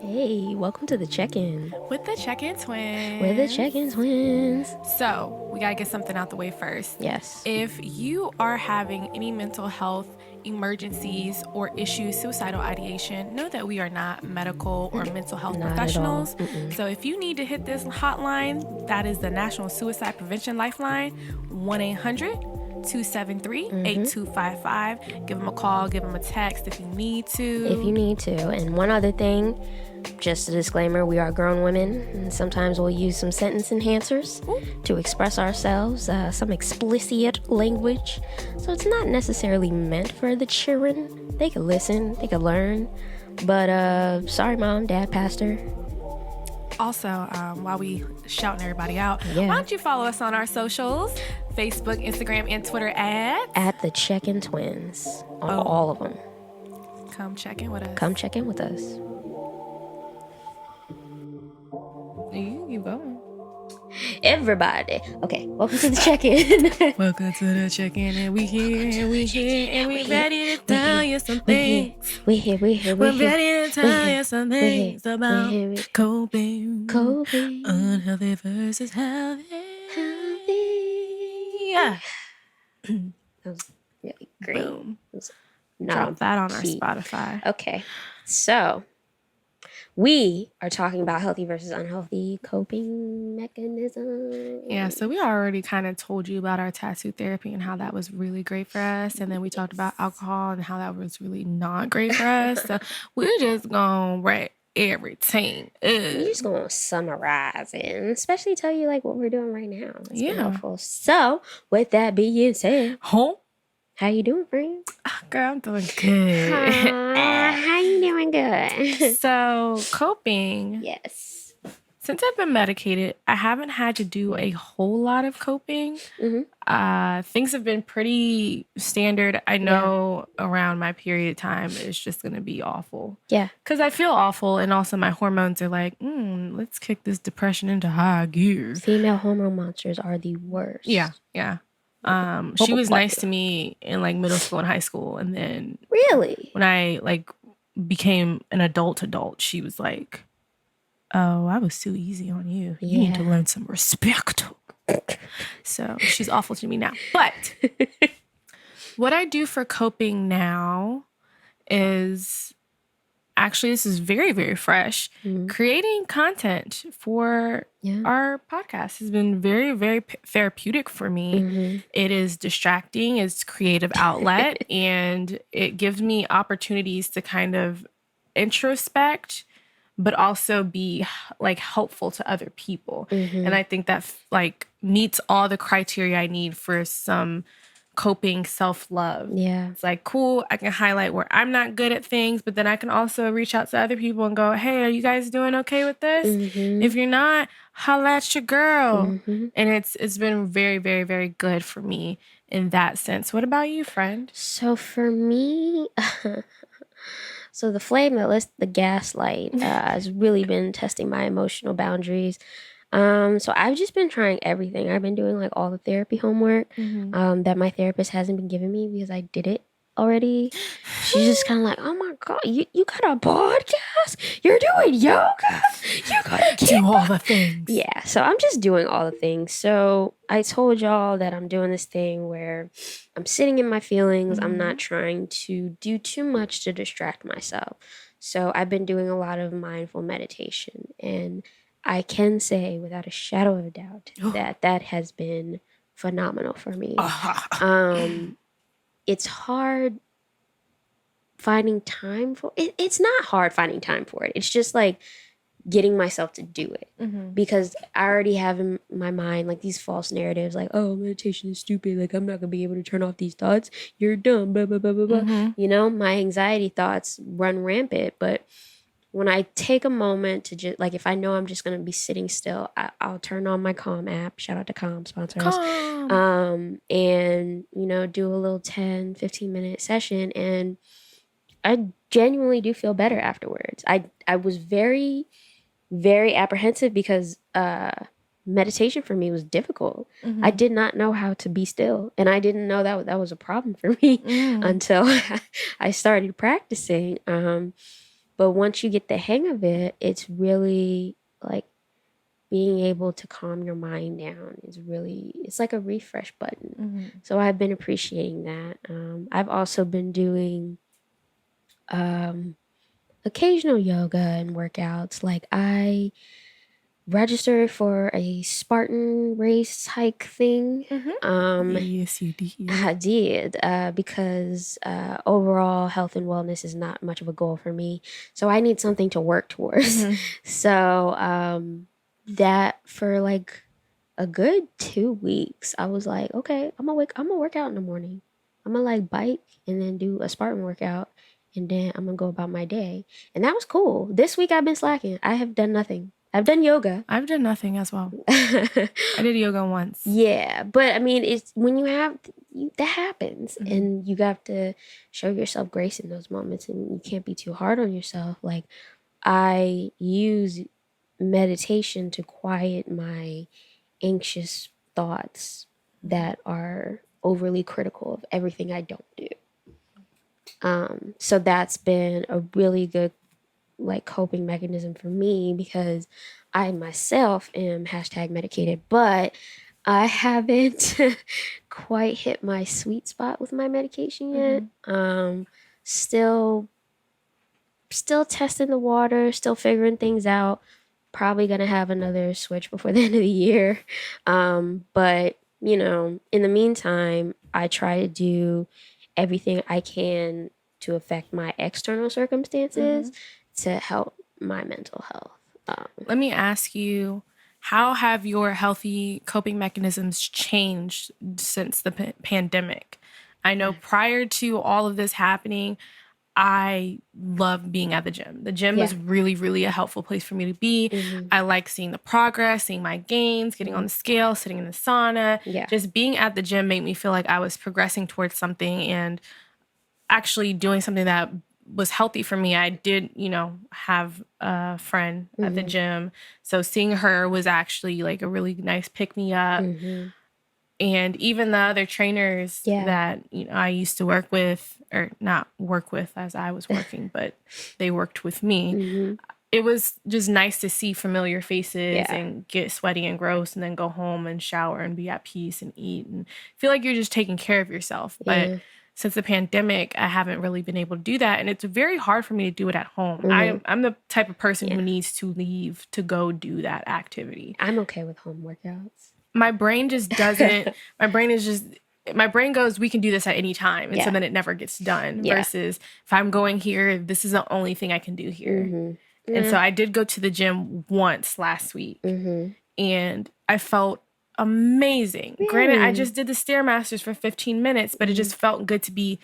Hey, welcome to the check-in. With the check-in twins. We're the check-in twins. So, we gotta get something out the way first. Yes. If you are having any mental health emergencies or issues, suicidal ideation, know that we are not medical or mental health Not professionals. at all. So if you need to hit this hotline, that is the National Suicide Prevention Lifeline, 1-800-273-8255. Give them a call, give them a text if you need to. If you need to. And one other thing, just a disclaimer, we are grown women, and sometimes we'll use some sentence enhancers to express ourselves, some explicit language. So it's not necessarily meant for the children. They could listen, they could learn. But sorry, mom, dad, pastor. Also, while we shouting everybody out, why don't you follow us on our socials? Facebook, Instagram, and Twitter at the Check-in Twins. All of them. Come check in with us. Come check in with us. You keep going. Everybody. Okay, welcome to the check-in. Welcome to the check-in, and we here, and we ready to tell you some things. We're ready to tell you some things about coping. Unhealthy versus healthy. Yeah. That was really great. Boom. Drop that on our Spotify. Okay, so we are talking about healthy versus unhealthy coping mechanisms. Yeah, so we already kind of told you about our tattoo therapy and how that was really great for us. And then we talked about alcohol and how that was really not great for us. So we're just going to wrap everything up. We're just going to summarize it and especially tell you like what we're doing right now. It's been helpful. So with that being said, how you doing, friend? Girl, I'm doing good. How you doing good? So, coping. Yes. Since I've been medicated, I haven't had to do a whole lot of coping. Mm-hmm. Things have been pretty standard. I know around my period time, it's just going to be awful. Yeah. Because I feel awful. And also my hormones are like, let's kick this depression into high gear. Female hormone monsters are the worst. Yeah. She was nice to me in like middle school and high school, and then when I like became an adult, she was like, "Oh, I was too easy on you. You need to learn some respect." So she's awful to me now. But what I do for coping now is actually, this is very, very fresh. Creating content for our podcast has been very, very therapeutic for me. It is distracting, it's creative outlet, and it gives me opportunities to kind of introspect, but also be like helpful to other people. And I think that like meets all the criteria I need for some coping self-love. Yeah. It's like, cool, I can highlight where I'm not good at things, but then I can also reach out to other people and go, hey, are you guys doing okay with this? If you're not, holla at your girl. And it's been very, very, very good for me in that sense. What about you, friend? So for me, so the flame that lit the gaslight has really been testing my emotional boundaries. So I've just been trying everything. I've been doing like all the therapy homework that my therapist hasn't been giving me because I did it already. She's just kind of like, oh my God, you got a podcast? You're doing yoga? You gotta do all the things. Yeah, so I'm just doing all the things. So I told y'all that I'm doing this thing where I'm sitting in my feelings. I'm not trying to do too much to distract myself. So I've been doing a lot of mindful meditation, and I can say without a shadow of a doubt that has been phenomenal for me. It's hard finding time for it. It's not hard finding time for it. It's just like getting myself to do it because I already have in my mind like these false narratives like, oh, meditation is stupid. Like I'm not going to be able to turn off these thoughts. You're dumb, blah, blah, blah, blah, blah. You know, my anxiety thoughts run rampant, but when I take a moment to just, like, if I know I'm just going to be sitting still, I'll turn on my Calm app. Shout out to Calm, sponsor us. And, you know, do a little 10, 15-minute session. And I genuinely do feel better afterwards. I was very, very apprehensive because meditation for me was difficult. I did not know how to be still. And I didn't know that was a problem for me until I started practicing. But once you get the hang of it, it's really like being able to calm your mind down is really, it's like a refresh button. So I've been appreciating that. I've also been doing occasional yoga and workouts. Like I registered for a Spartan race hike thing. Yes, you did. I did because overall health and wellness is not much of a goal for me. So I need something to work towards. So that for like a good 2 weeks, I was like, okay, I'm gonna work out in the morning. I'm gonna like bike and then do a Spartan workout, and then I'm gonna go about my day. And that was cool. This week I've been slacking. I have done nothing. I've done yoga. I've done nothing as well. I did yoga once. Yeah, but I mean, it's when you have that happens, and you have to show yourself grace in those moments, and you can't be too hard on yourself. Like I use meditation to quiet my anxious thoughts that are overly critical of everything I don't do. So that's been a really good like coping mechanism for me because I myself am #medicated, but I haven't quite hit my sweet spot with my medication yet. Still testing the water, still figuring things out. Probably gonna have another switch before the end of the year. But you know, in the meantime, I try to do everything I can to affect my external circumstances to help my mental health. Let me ask you, how have your healthy coping mechanisms changed since the pandemic? I know prior to all of this happening, I love being at the gym. The gym was really, really a helpful place for me to be. I like seeing the progress, seeing my gains, getting on the scale, sitting in the sauna. Just being at the gym made me feel like I was progressing towards something and actually doing something that was healthy for me. I did, have a friend at the gym. So seeing her was actually like a really nice pick me up. And even the other trainers that I used to work with, or not work with as I was working, but they worked with me. It was just nice to see familiar faces and get sweaty and gross and then go home and shower and be at peace and eat and feel like you're just taking care of yourself. But since the pandemic, I haven't really been able to do that. And it's very hard for me to do it at home. I'm the type of person who needs to leave to go do that activity. I'm okay with home workouts. My brain just doesn't, my brain goes, we can do this at any time. And so then it never gets done versus if I'm going here, this is the only thing I can do here. And so I did go to the gym once last week and I felt amazing. Granted, I just did the Stairmasters for 15 minutes, but it just felt good to be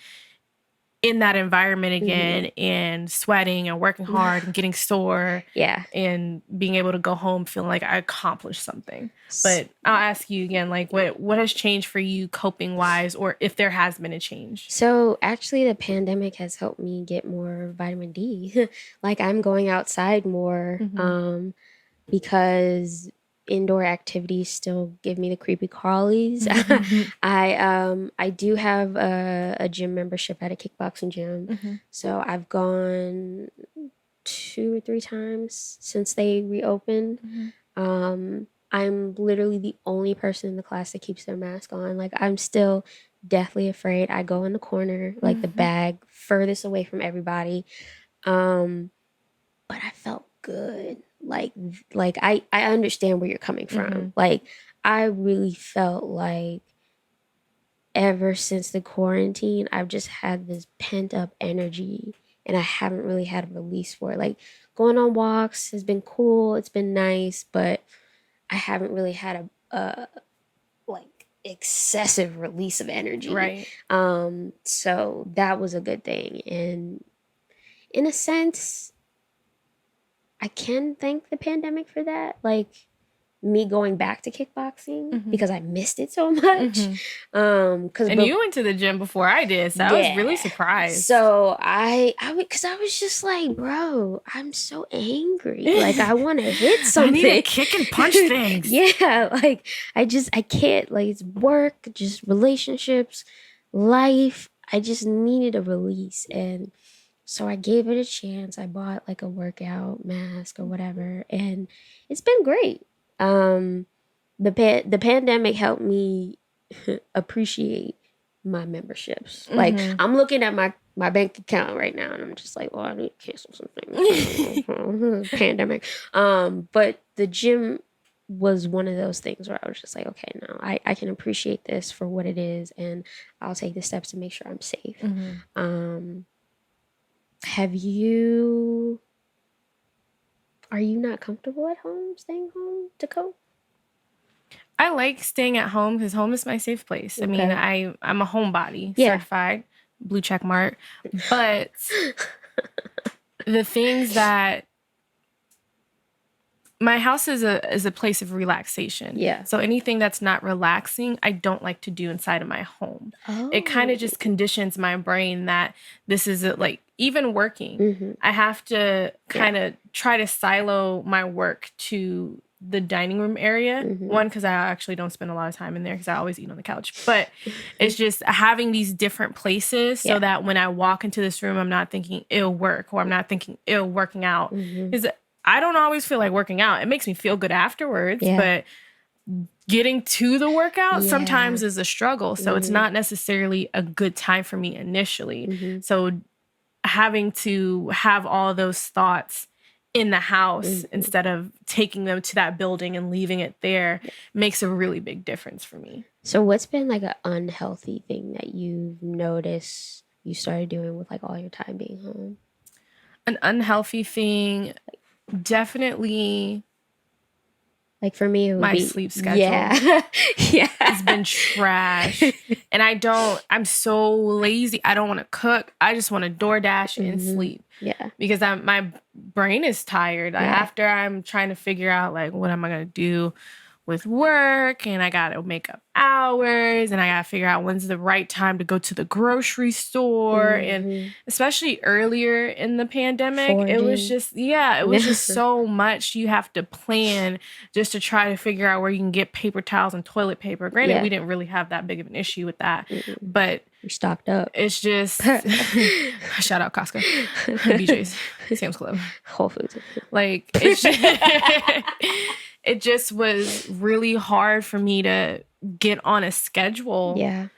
in that environment again and sweating and working hard and getting sore and being able to go home feeling like I accomplished something. But I'll ask you again, like what has changed for you coping wise, or if there has been a change? So actually the pandemic has helped me get more vitamin D. Like I'm going outside more because indoor activities still give me the creepy crawlies. I do have a gym membership at a kickboxing gym. So I've gone 2 or 3 times since they reopened. I'm literally the only person in the class that keeps their mask on. Like I'm still deathly afraid. I go in the corner, like the bag furthest away from everybody. But I felt good. Like I understand where you're coming from. Like I really felt like ever since the quarantine, I've just had this pent up energy and I haven't really had a release for it. Like going on walks has been cool. It's been nice, but I haven't really had a like excessive release of energy. Right. So that was a good thing. And in a sense, I can thank the pandemic for that. Like me going back to kickboxing because I missed it so much. You went to the gym before I did, so I was really surprised. So because I was just like, bro, I'm so angry. Like I want to hit something. I need to kick and punch things. Like I can't. Like it's work, just relationships, life. I just needed a release, and So I gave it a chance. I bought like a workout mask or whatever, and it's been great. The pandemic helped me appreciate my memberships. Like I'm looking at my bank account right now, and I'm just like, well, I need to cancel something. Pandemic. But the gym was one of those things where I was just like, okay, no, I can appreciate this for what it is, and I'll take the steps to make sure I'm safe. Are you not comfortable at home, staying home to cope? I like staying at home because home is my safe place. Okay. I mean, I'm a homebody, certified, blue check mark. But the things that my house is a place of relaxation. Yeah. So anything that's not relaxing, I don't like to do inside of my home. Oh. It kind of just conditions my brain that this is like even working. I have to kind of try to silo my work to the dining room area. One, because I actually don't spend a lot of time in there because I always eat on the couch. But it's just having these different places so that when I walk into this room, I'm not thinking it'll work, or I'm not thinking it'll working out. Because I don't always feel like working out. It makes me feel good afterwards, but getting to the workout sometimes is a struggle. So it's not necessarily a good time for me initially. So having to have all of those thoughts in the house instead of taking them to that building and leaving it there makes a really big difference for me. So what's been like an unhealthy thing that you've noticed you started doing with like all your time being home? An unhealthy thing, definitely. Like for me, it would my be sleep schedule. Yeah. It's been trash. And I'm so lazy. I don't want to cook. I just want to DoorDash and sleep. Yeah. Because my brain is tired. After I'm trying to figure out like what am I going to do with work, and I got to make up hours, and I got to figure out when's the right time to go to the grocery store. And especially earlier in the pandemic, it was just so much you have to plan just to try to figure out where you can get paper towels and toilet paper. Granted, we didn't really have that big of an issue with that, but we stocked up. It's just shout out Costco, BJ's, Sam's Club, Whole Foods. Like it's just, it just was really hard for me to get on a schedule. Yeah.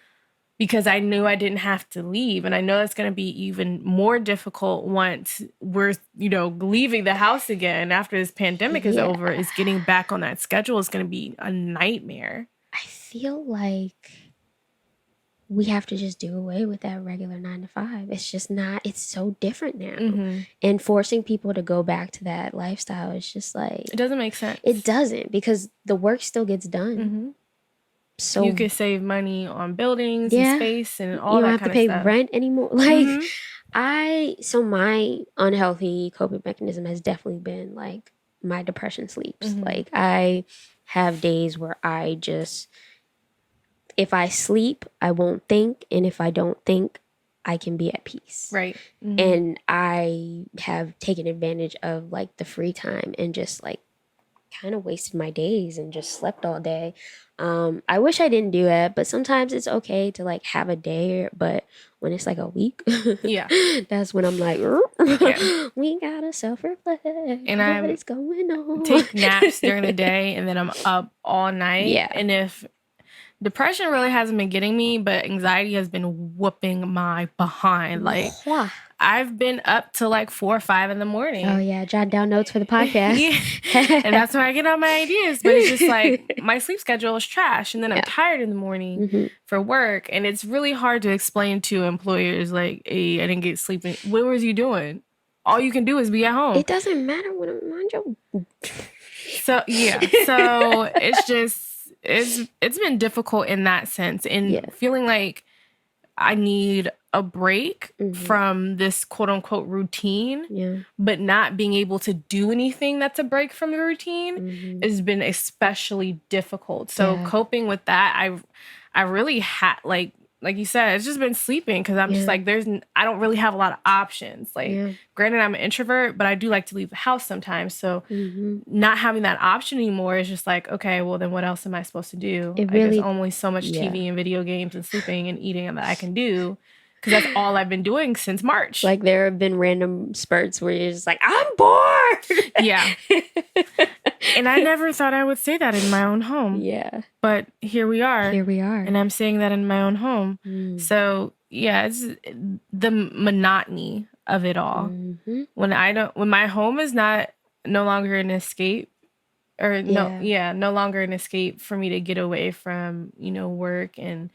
Because I knew I didn't have to leave. And I know it's going to be even more difficult once we're, leaving the house again after this pandemic is over. Is getting back on that schedule is going to be a nightmare. I feel like we have to just do away with that regular 9 to 5. It's just not, it's so different now. And forcing people to go back to that lifestyle is just like... It doesn't make sense. It doesn't, because the work still gets done. So you could save money on buildings and space and all that kind of stuff. You don't have to pay rent anymore. Like, so my unhealthy coping mechanism has definitely been like my depression sleeps. Like I have days where I just... If I sleep, I won't think. And if I don't think, I can be at peace. Right. And I have taken advantage of like the free time and just like kind of wasted my days and just slept all day. I wish I didn't do that, but sometimes it's okay to like have a day, but when it's like a week, that's when I'm like, we gotta self-reflect. And what is going on? Take naps during the day, and then I'm up all night. Yeah. And if depression really hasn't been getting me, but anxiety has been whooping my behind. Like, I've been up till like 4 or 5 in the morning. Oh, yeah. Jot down notes for the podcast. And that's where I get all my ideas. But it's just like my sleep schedule is trash. And then I'm tired in the morning for work. And it's really hard to explain to employers, like, hey, I didn't get sleep. What was you doing? All you can do is be at home. It doesn't matter when I'm on your... So, yeah. So it's just... It's been difficult in that sense, and feeling like I need a break from this quote unquote routine, but not being able to do anything that's a break from the routine has been especially difficult. So coping with that, I really had like you said, it's just been sleeping, because I'm just like, I don't really have a lot of options. Like, granted, I'm an introvert, but I do like to leave the house sometimes. So not having that option anymore is just like, okay, well, then what else am I supposed to do? There's only so much TV and video games and sleeping and eating that I can do. Because that's all I've been doing since March. Like, there have been random spurts where you're just like, I'm bored. Yeah. And I never thought I would say that in my own home. Yeah. But here we are. Here we are. And I'm saying that in my own home. So, yeah, it's the monotony of it all. Mm-hmm. When my home is no longer an escape, or no longer an escape for me to get away from, work and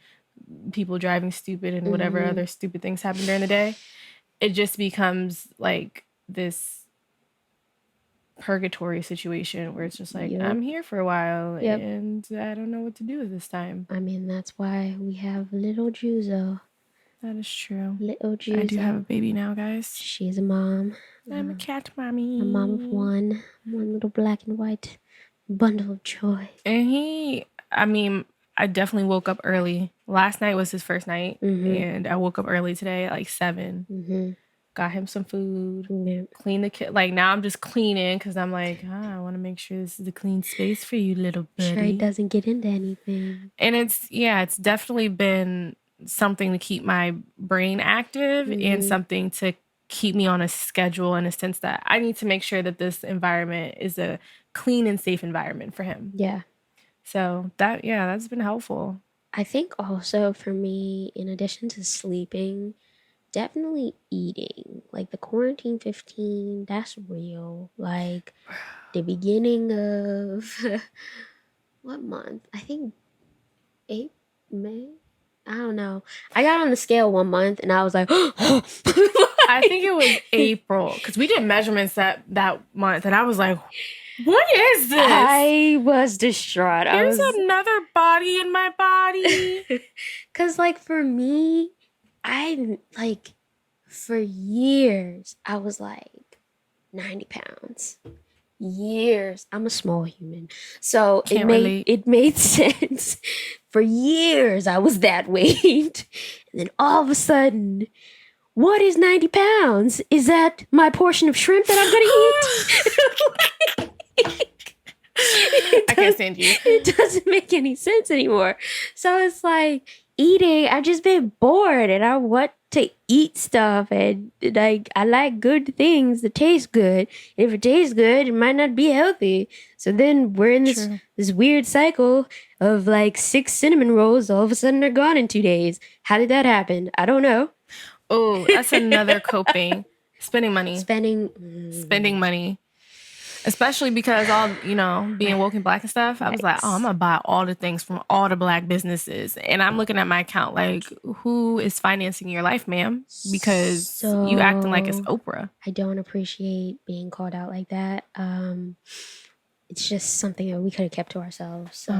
people driving stupid and whatever other stupid things happen during the day, it just becomes like this purgatory situation where it's just like, I'm here for a while and I don't know what to do with this time. I mean, that's why we have little Juzo. That is true. Little Juzo. I do have a baby now, guys. She's a mom. I'm a cat mommy. A mom of one little black and white bundle of joy. And I definitely woke up early. Last night was his first night, and I woke up early today at like 7. Got him some food, clean the kid. Like, now I'm just cleaning because I'm like, I want to make sure this is a clean space for you, little buddy. Sure he doesn't get into anything. And it's definitely been something to keep my brain active and something to keep me on a schedule, in a sense that I need to make sure that this environment is a clean and safe environment for him. Yeah. So that's been helpful. I think also for me, in addition to sleeping, definitely eating. Like, the quarantine 15, that's real. Like, the beginning of what month? I think May? I don't know. I got on the scale one month and I was like, I think it was April, because we did measurements that month and I was like, what is this? I was distraught. There's another body in my body. Because, like, for me, for years, I was like 90 pounds. Years. I'm a small human. So it made sense. For years, I was that weight. And then all of a sudden, what is 90 pounds? Is that my portion of shrimp that I'm going to eat? I can't stand you. It doesn't make any sense anymore. So it's like, eating, I've just been bored and I want to eat stuff, and like, I like good things that taste good. And if it tastes good, it might not be healthy. So then we're in this weird cycle of like 6 cinnamon rolls. All of a sudden they're gone in 2 days. How did that happen? I don't know. Oh, that's another coping. Spending money. Spending money. Especially because being woke and black and stuff, I was like, I'm going to buy all the things from all the black businesses. And I'm looking at my account like, who is financing your life, ma'am? Because you acting like it's Oprah. I don't appreciate being called out like that. It's just something that we could have kept to ourselves. So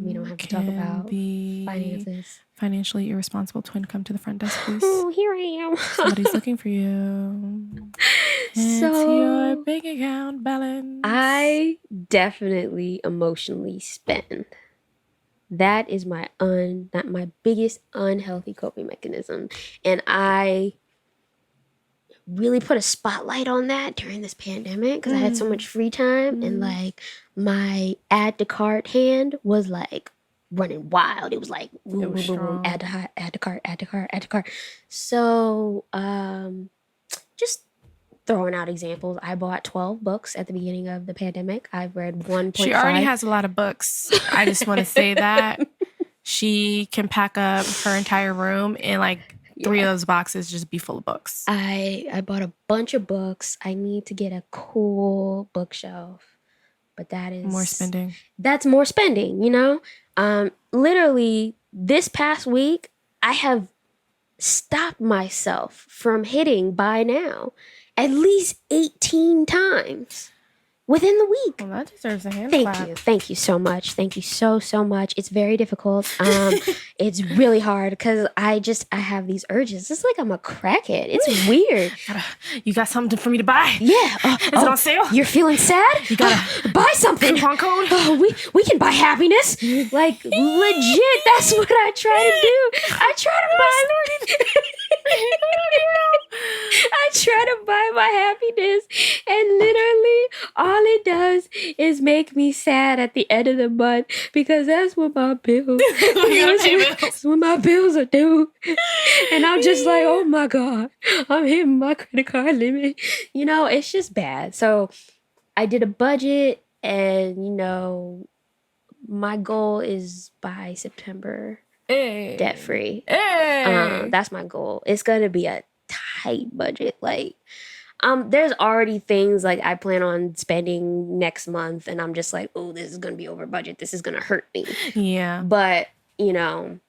we don't have to talk about finances. Financially irresponsible twin, come to the front desk, please. Oh, here I am. Somebody's looking for you. It's your bank account balance. I definitely emotionally spend. That is my biggest unhealthy coping mechanism. And I really put a spotlight on that during this pandemic because I had so much free time and like my add to cart hand was like running wild. It was like boom, boom, boom, add to cart. So just throwing out examples. I bought 12 books at the beginning of the pandemic. I've read 1.5. She already has a lot of books. I just want to say that she can pack up her entire room and like 3 of those boxes just be full of books. I bought a bunch of books. I need to get a cool bookshelf. But that is more spending. That's more spending, literally this past week, I have stopped myself from hitting buy now at least 18 times within the week. Well, that deserves a hand clap. Thank you so much. Thank you so much. It's very difficult. It's really hard because I have these urges. It's like I'm a crackhead. It's weird. You got something for me to buy? Yeah. Is it on sale? You're feeling sad? You gotta buy something. Coupon code? We can buy happiness. Like, legit, that's what I try to do. I try to buy I try to buy my happiness, and literally all it does is make me sad at the end of the month because that's what my bills. That's what my bills are due, and I'm just like, oh my god, I'm hitting my credit card limit. You know, it's just bad. So I did a budget, and you know, my goal is by September, debt free. That's my goal. It's gonna be a tight budget, like. There's already things like I plan on spending next month, and I'm just like, oh, this is gonna be over budget. This is gonna hurt me. Yeah. But you know,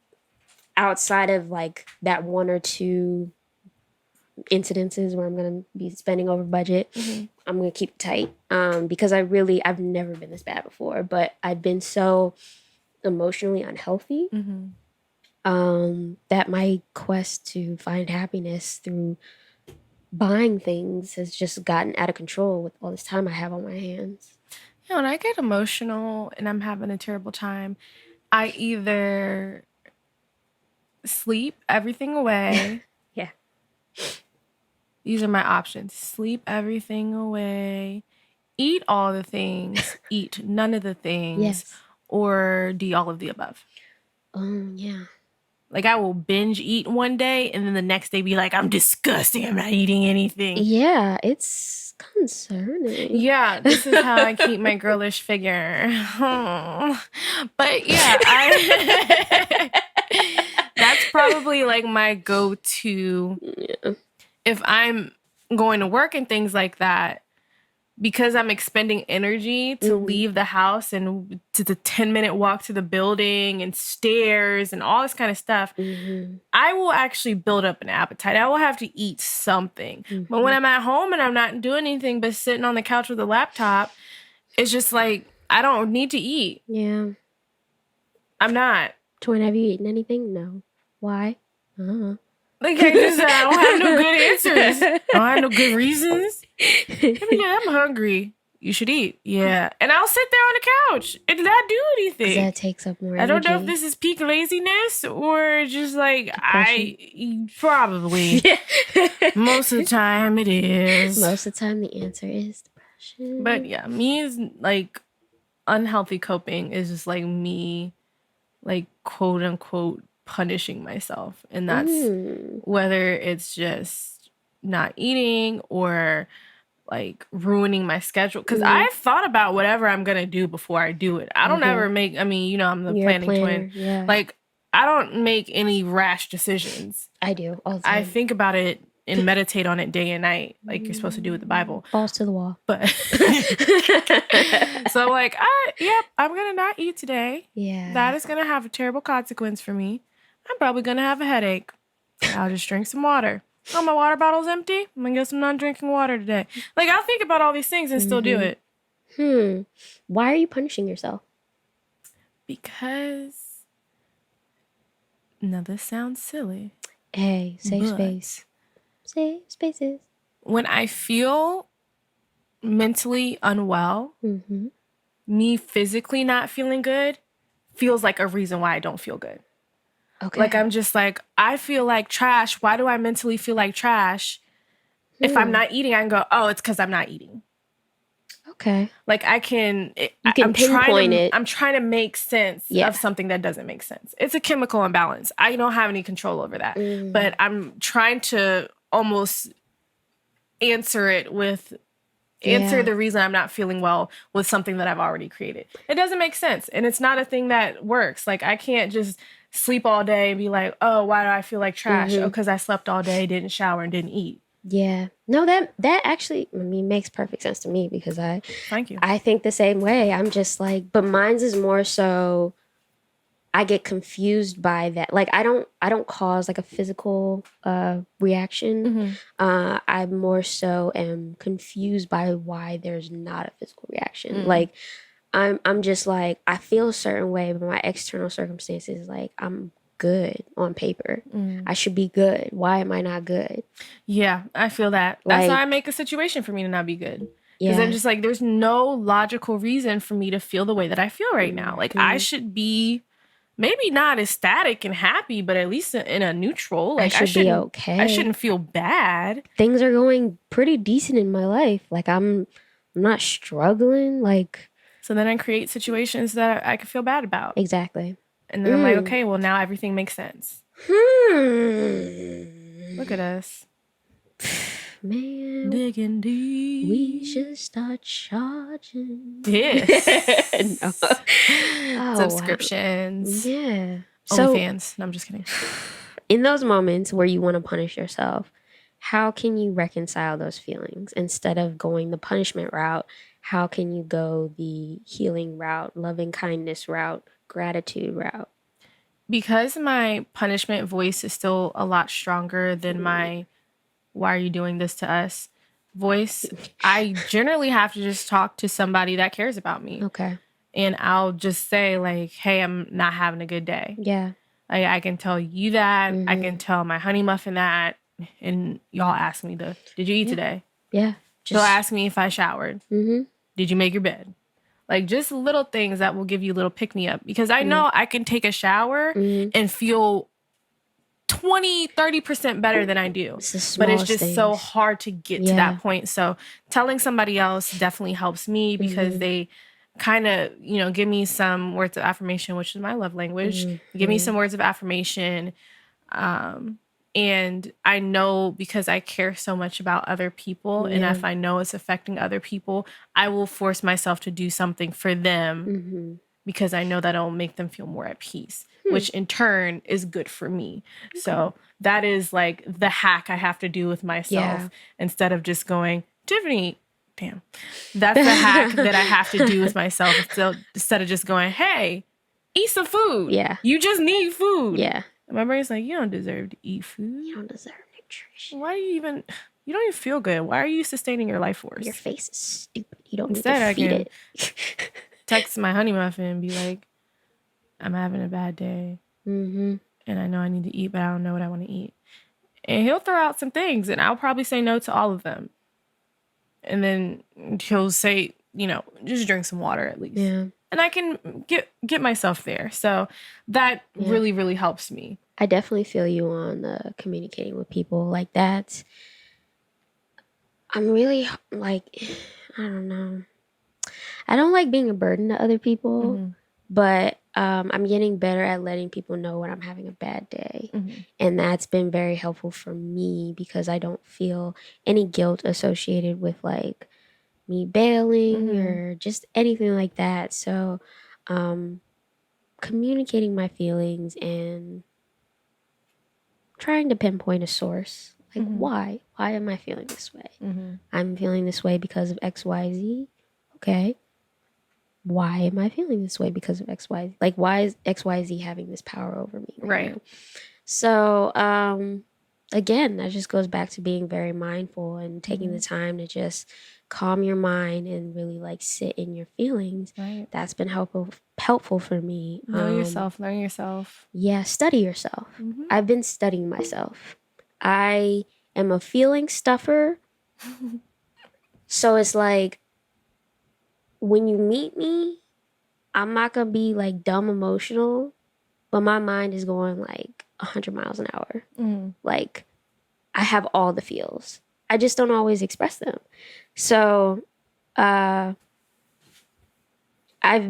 outside of like that one or two incidences where I'm gonna be spending over budget, I'm gonna keep it tight. Because I've never been this bad before, but I've been so emotionally unhealthy. That my quest to find happiness through buying things has just gotten out of control with all this time I have on my hands. Yeah, when I get emotional and I'm having a terrible time, I either sleep everything away. Yeah. These are my options. Sleep everything away, eat all the things, eat none of the things, or do all of the above. Yeah. Like, I will binge eat one day and then the next day be like, I'm disgusting. I'm not eating anything. Yeah, it's concerning. Yeah, this is how I keep my girlish figure. But yeah, that's probably like my go-to. Yeah. If I'm going to work and things like that, because I'm expending energy to leave the house and to the 10-minute walk to the building and stairs and all this kind of stuff, I will actually build up an appetite. I will have to eat something. But when I'm at home and I'm not doing anything but sitting on the couch with a laptop, it's just like, I don't need to eat. Yeah. I'm not. Twin, have you eaten anything? No. Why? Like, I don't have no good answers. I don't have no good reasons. Yeah, I'm hungry. You should eat. Yeah. And I'll sit there on the couch and not do anything. That takes up more energy. I don't know if this is peak laziness or just like, probably. Most of the time it is. Most of the time the answer is depression. But yeah, me is like unhealthy coping is just like me, like quote unquote, punishing myself. And that's whether it's just not eating or like ruining my schedule. Because I've thought about whatever I'm going to do before I do it. I don't ever make, I mean, you know, I'm the planning twin. Yeah. Like, I don't make any rash decisions. I do all the time. I think about it and meditate on it day and night, like you're supposed to do with the Bible. Balls to the wall. But so like, I'm going to not eat today. Yeah. That is going to have a terrible consequence for me. I'm probably going to have a headache. I'll just drink some water. Oh, my water bottle's empty. I'm going to get some non-drinking water today. Like, I'll think about all these things and still do it. Why are you punishing yourself? Because, now this sounds silly. Hey, safe space. Safe spaces. When I feel mentally unwell, me physically not feeling good feels like a reason why I don't feel good. Okay. Like, I'm just like, I feel like trash. Why do I mentally feel like trash? If I'm not eating, I can go, oh, it's because I'm not eating. Okay. Like, you can pinpoint it. I'm trying to make sense of something that doesn't make sense. It's a chemical imbalance. I don't have any control over that. But I'm trying to almost answer the reason I'm not feeling well with something that I've already created. It doesn't make sense. And it's not a thing that works. Like, I can't just sleep all day and be like, oh, why do I feel like trash? Oh, because I slept all day, didn't shower, and didn't eat. Yeah. No, that actually, I mean, makes perfect sense to me because Thank you. I think the same way. I'm just like, but mine's is more so I get confused by that. Like, I don't cause like a physical reaction. I more so am confused by why there's not a physical reaction. Like, I'm just like, I feel a certain way, but my external circumstances, like, I'm good on paper. I should be good. Why am I not good? Yeah, I feel that. That's why I make a situation for me to not be good. Because I'm just like, there's no logical reason for me to feel the way that I feel right now. Like, I should be maybe not ecstatic and happy, but at least in a neutral. Like, I should be okay. I shouldn't feel bad. Things are going pretty decent in my life. Like, I'm I'm not struggling. Like, so then I create situations that I could feel bad about. Exactly. And then I'm like, okay, well, now everything makes sense. Look at us. Man. Digging deep. We should start charging. Yes. No. Subscriptions. Wow. Yeah. OnlyFans. No, I'm just kidding. In those moments where you want to punish yourself, how can you reconcile those feelings? Instead of going the punishment route, how can you go the healing route, loving kindness route, gratitude route? Because my punishment voice is still a lot stronger than my "why are you doing this to us" voice, I generally have to just talk to somebody that cares about me. Okay. And I'll just say, like, hey, I'm not having a good day. Yeah. I can tell you that. I can tell my honey muffin that. And y'all ask me, did you eat today? Yeah. They'll ask me if I showered. Did you make your bed? Like, just little things that will give you a little pick-me-up. Because I know I can take a shower and feel 20-30% better than I do. But it's just so hard to get to that point. So telling somebody else definitely helps me because they kind of, give me some words of affirmation, which is my love language. Give me some words of affirmation. And I know because I care so much about other people, and if I know it's affecting other people, I will force myself to do something for them because I know that it'll make them feel more at peace, which in turn is good for me. Okay. So that is like the hack I have to do with myself instead of just going, Tiffany, damn. That's the hack that I have to do with myself instead of just going, hey, eat some food. Yeah. You just need food. Yeah. My brain's like, you don't deserve to eat food. You don't deserve nutrition. Why do you don't even feel good. Why are you sustaining your life force? Your face is stupid. You don't need to feed it. Text my honey muffin and be like, I'm having a bad day. And I know I need to eat, but I don't know what I want to eat. And he'll throw out some things, and I'll probably say no to all of them. And then he'll say, just drink some water at least. Yeah. And I can get myself there. So that really, really helps me. I definitely feel you on communicating with people like that. I'm really like, I don't know. I don't like being a burden to other people, but I'm getting better at letting people know when I'm having a bad day. And that's been very helpful for me because I don't feel any guilt associated with like me bailing or just anything like that. So communicating my feelings and trying to pinpoint a source. Like, why? Why am I feeling this way? I'm feeling this way because of XYZ. Okay. Why am I feeling this way because of XYZ? Like, why is XYZ having this power over me? Right. Now? So, again, that just goes back to being very mindful and taking the time to just calm your mind and really like sit in your feelings. Right. That's been helpful for me. Know yourself, learn yourself. Yeah, study yourself. I've been studying myself. I am a feeling stuffer. So it's like, when you meet me, I'm not going to be like dumb emotional, but my mind is going like 100 miles an hour. Like, I have all the feels. I just don't always express them. So, I've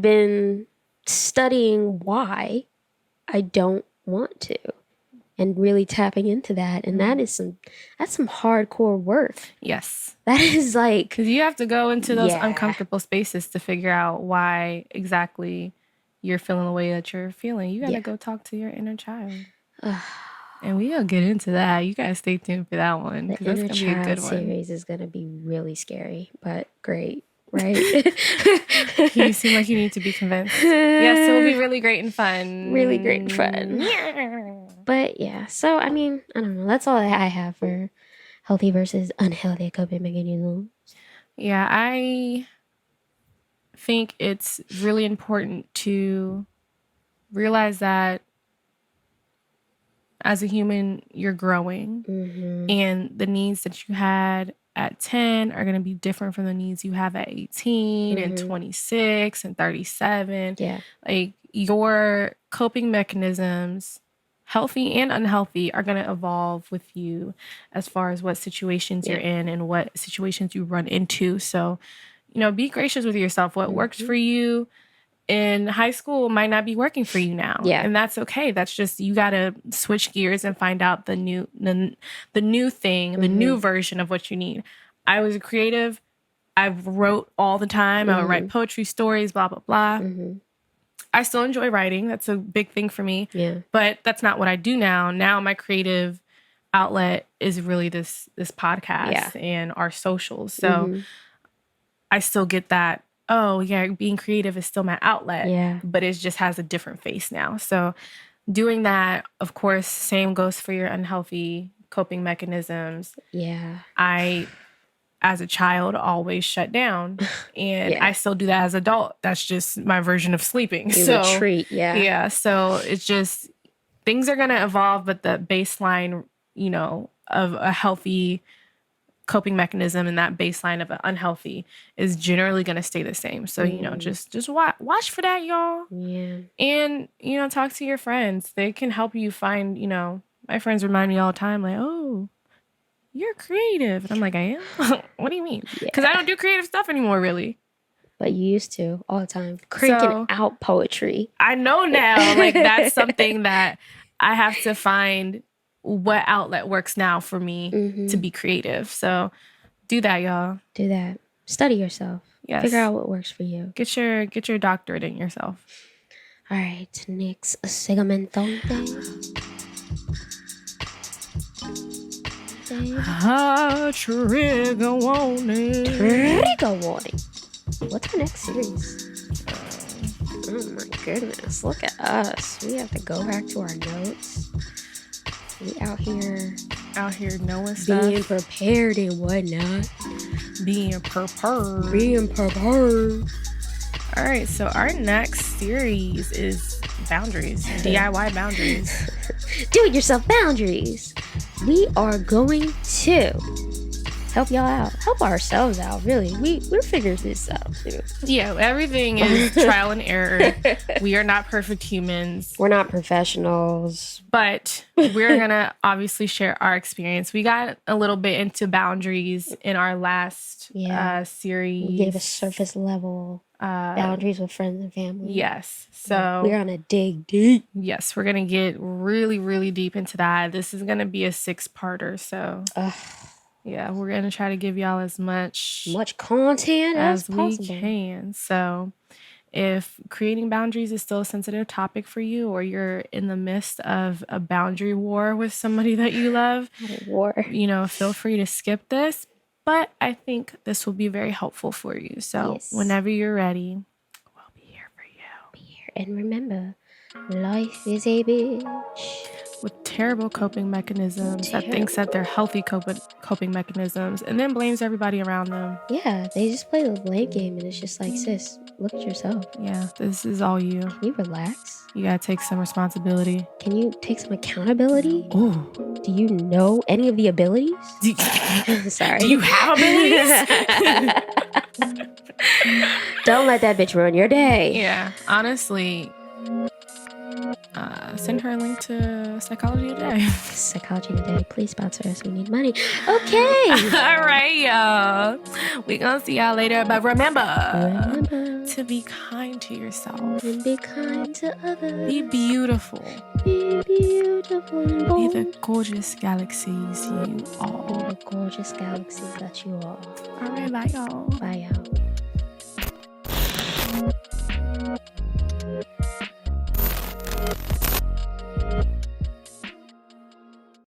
been studying why I don't want to and really tapping into that. And that's some hardcore work. Yes. That is like, because you have to go into those uncomfortable spaces to figure out why exactly you're feeling the way that you're feeling. You got to go talk to your inner child. And we'll get into that. You guys stay tuned for that one. The Inner Child be a good series is going to be really scary, but great. Right? You seem like you need to be convinced. Yes, it will be really great and fun. Really great and fun. But yeah, so I mean, I don't know. That's all I have for healthy versus unhealthy coping mechanisms. Yeah, I think it's really important to realize that as a human, you're growing, and the needs that you had at 10 are going to be different from the needs you have at 18 and 26 and 37. Yeah. Like, your coping mechanisms, healthy and unhealthy, are going to evolve with you as far as what situations you're in and what situations you run into. So be gracious with yourself. What works for you in high school might not be working for you now. Yeah. And that's okay. That's just, you got to switch gears and find out the new thing, the new version of what you need. I was a creative. I wrote all the time. I would write poetry, stories, blah, blah, blah. I still enjoy writing. That's a big thing for me. Yeah. But that's not what I do now. Now my creative outlet is really this podcast and our socials. So I still get that, oh yeah, being creative is still my outlet. Yeah. But it just has a different face now. So doing that, of course, same goes for your unhealthy coping mechanisms. Yeah. I, as a child, always shut down. And I still do that as an adult. That's just my version of sleeping. You retreat, Yeah. So it's just, things are going to evolve, but the baseline, of a healthy coping mechanism and that baseline of an unhealthy is generally going to stay the same. So, just watch for that, y'all. Yeah. And, talk to your friends. They can help you find, my friends remind me all the time, like, oh, you're creative. And I'm like, I am? What do you mean? Because I don't do creative stuff anymore, really. But you used to all the time. Cranking out poetry. I know now. Like, that's something that I have to find what outlet works now for me to be creative. So do that, y'all. Do that. Study yourself. Yes. Figure out what works for you. Get your doctorate in yourself. All right. Next segmento. Trigger warning. Trigger warning. What's our next series? Oh my goodness. Look at us. We have to go back to our notes. We out here knowing stuff. Being prepared and whatnot. Being prepared. All right, so our next series is boundaries. DIY boundaries. Do-it-yourself boundaries. We are going to help y'all out. Help ourselves out, really. We're figuring this out, too. Yeah, everything is trial and error. We are not perfect humans. We're not professionals. But we're going to obviously share our experience. We got a little bit into boundaries in our last series. We gave a surface level boundaries with friends and family. Yes. So we're going to dig deep. Yes, we're going to get really, really deep into that. This is going to be a 6-parter. So yeah, we're going to try to give y'all as much content as we possible. can. So if creating boundaries is still a sensitive topic for you, or you're in the midst of a boundary war with somebody that you love, feel free to skip this. But I think this will be very helpful for you. So whenever you're ready, we'll be here for you. Be here. And remember, life is a bitch. With terrible coping mechanisms that thinks that they're healthy coping mechanisms and then blames everybody around them. Yeah, they just play the blame game and it's just like, sis, look at yourself. Yeah, this is all you. Can you relax? You gotta take some responsibility. Can you take some accountability? Ooh. Do you know any of the abilities? Sorry. Do you have abilities? Don't let that bitch ruin your day. Yeah, honestly. Send her a link to Psychology Today. Psychology Today, please sponsor us. We need money. Okay. All right, y'all. We gonna see y'all later. But remember to be kind to yourself. And be kind to others. Be beautiful. Be beautiful. Be the gorgeous galaxies you are. Be the gorgeous galaxies that you are. All right, bye, y'all. Bye, y'all.